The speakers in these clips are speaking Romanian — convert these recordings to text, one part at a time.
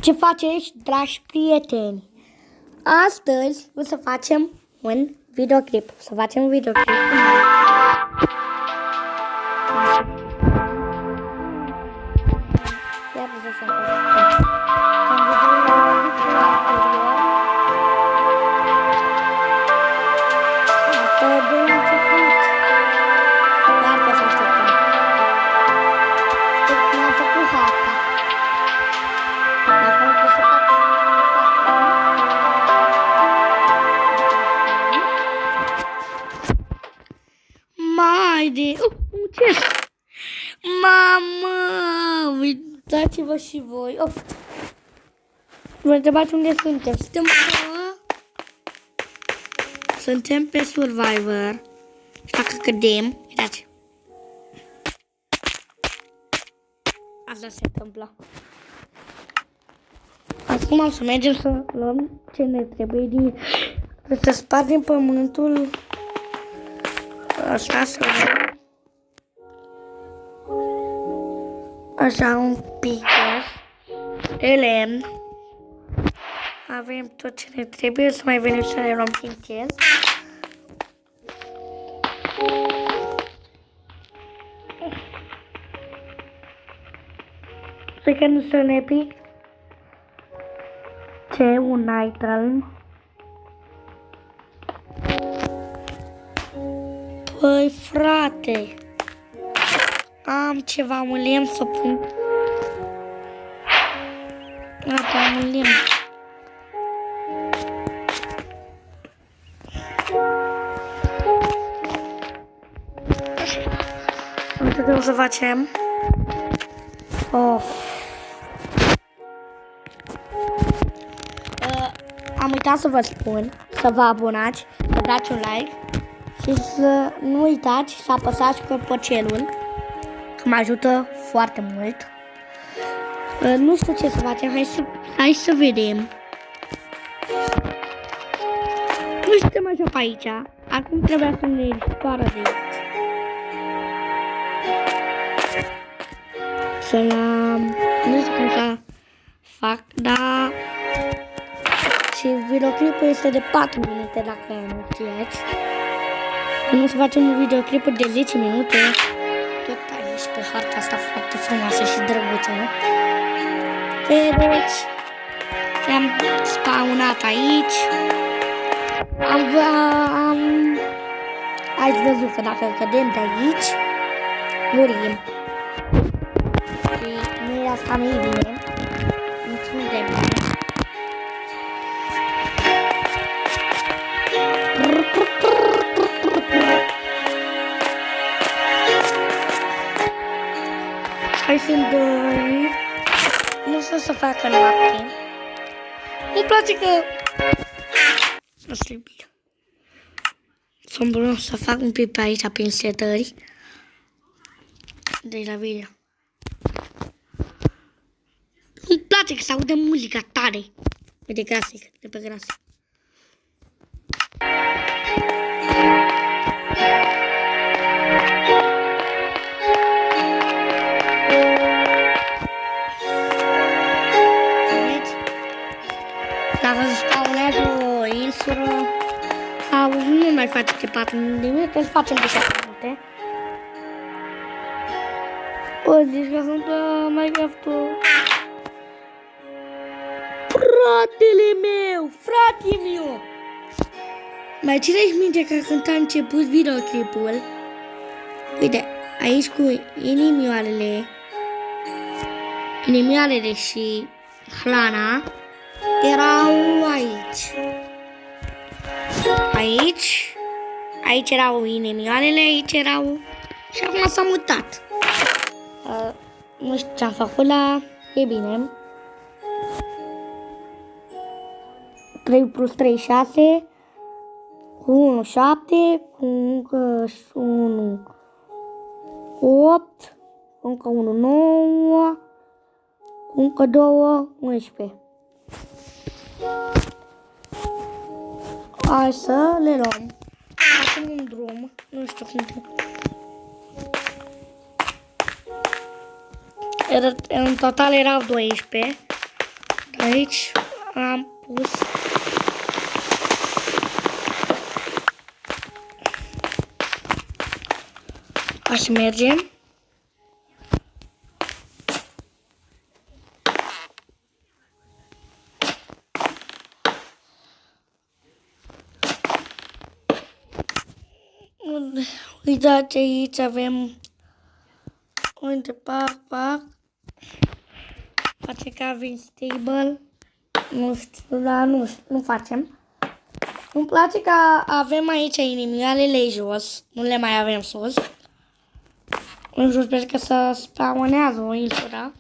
Ce faceți, dragi prieteni? Astăzi o să facem un videoclip. Ce? Mamă! Uitați-vă și voi. Vă întrebați unde suntem. Suntem pe Survivor. Și dacă cădem, uitați. Asta se întâmplă. Acum o să mergem să luăm ce ne trebuie din... Să spargem pământul ăsta, să așa un pic de lemn. Avem tot ce ne trebuie, să mai venim să ne luăm pincel. Să că nu să ne pic. Ce? Un item. Păi frate, am ceva un lemn să pun. Am un lemn. Uite o să facem. Am uitat să vă spun să vă abonați, să dați un like și să nu uitați să apăsați clopoțelul, că mă ajută foarte mult. Nu știu ce să facem, hai să vedem. Nu suntem așa pe aici. Acum trebuia să ne dispară de aici. Nu știu cum să fac, dar... Și videoclipul este de 4 minute, dacă nu știați. Nu să facem un videoclip de 10 minute. Tot aici, pe harta asta foarte frumoasă și drăguță. Deci, am spawnat aici. Ați văzut că dacă cădem de aici, murim. Și nu e asta, nu e bine. Nu de bine. Hai sunt doi. Nu știu să facă noapte. Nu-mi place că... Asta e bine. Sunt bun să fac un pic pe aici, prin setări. De la video. Nu-mi place că se aude muzica tare. De grasic, de pe grasic. Dacă se spawnează o insulă, nu mai face de 4 minute, îl facem de 7 minute. O, zici că sunt Minecraft-ul. Fratele meu, frate meu! Mai țineți minte că când a început videoclipul, uite, aici cu inimioarele și hrana erau aici. Aici erau inimioarele, aici erau... Și acum s-a mutat. Nu știu ce am făcut, dar e bine. 3 plus 3, 6. Cu 1, 7. Cu încă 1, 8. Încă 1, 9. Cu încă 2, 11. Hai să le luăm. Facem un drum. Nu știu cum. În total erau 12. Aici am pus așa mergem. Uitați aici avem, uite, pac. Face ca avem stable. Nu știu, dar nu facem. Îmi place că avem aici inimioarele jos, nu le mai avem sus. Nu știu, sper că să spawnează o insulă.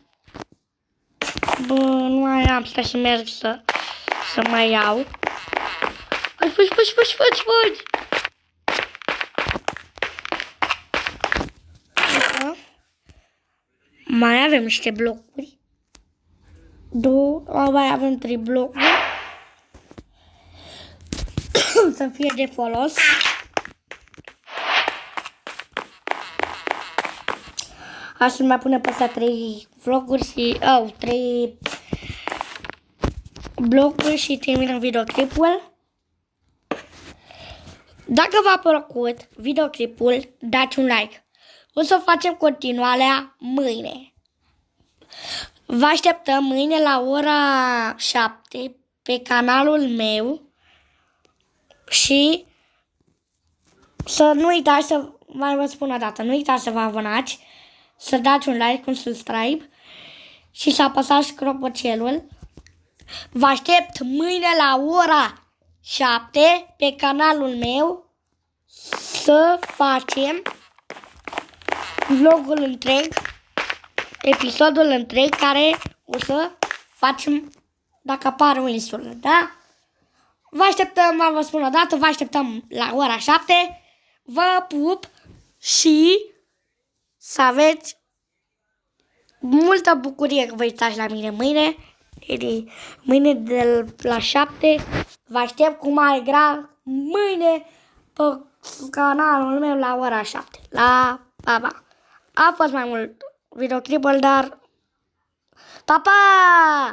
Bă, nu mai am, stai să merg să mai iau. Fugi! Mai avem niște blocuri. Mai avem 3 blocuri. Să fie de folos. Așa mai pune pe astea 3 vloguri și 3 blocuri și terminăm videoclipul. Dacă v-a plăcut videoclipul, dați un like. O să facem continuarea mâine. Vă așteptăm mâine la ora 7 pe canalul meu și să nu uitați să mai vă spun o dată, nu uitați să vă abonați, să dați un like, un subscribe și să apăsați clopoțelul. Vă aștept mâine la ora 7 pe canalul meu să facem vlogul întreg, episodul întreg care o să facem dacă apare o insulă, da? Vă așteptăm, vă spun o dată, vă așteptăm la ora 7. Vă pup și să aveți multă bucurie că vă uitați la mine mâine. Mâine de la 7 vă aștept cu mai grav mâine pe canalul meu la ora 7. La pa. A fost mai mult videoclipul, dar pa!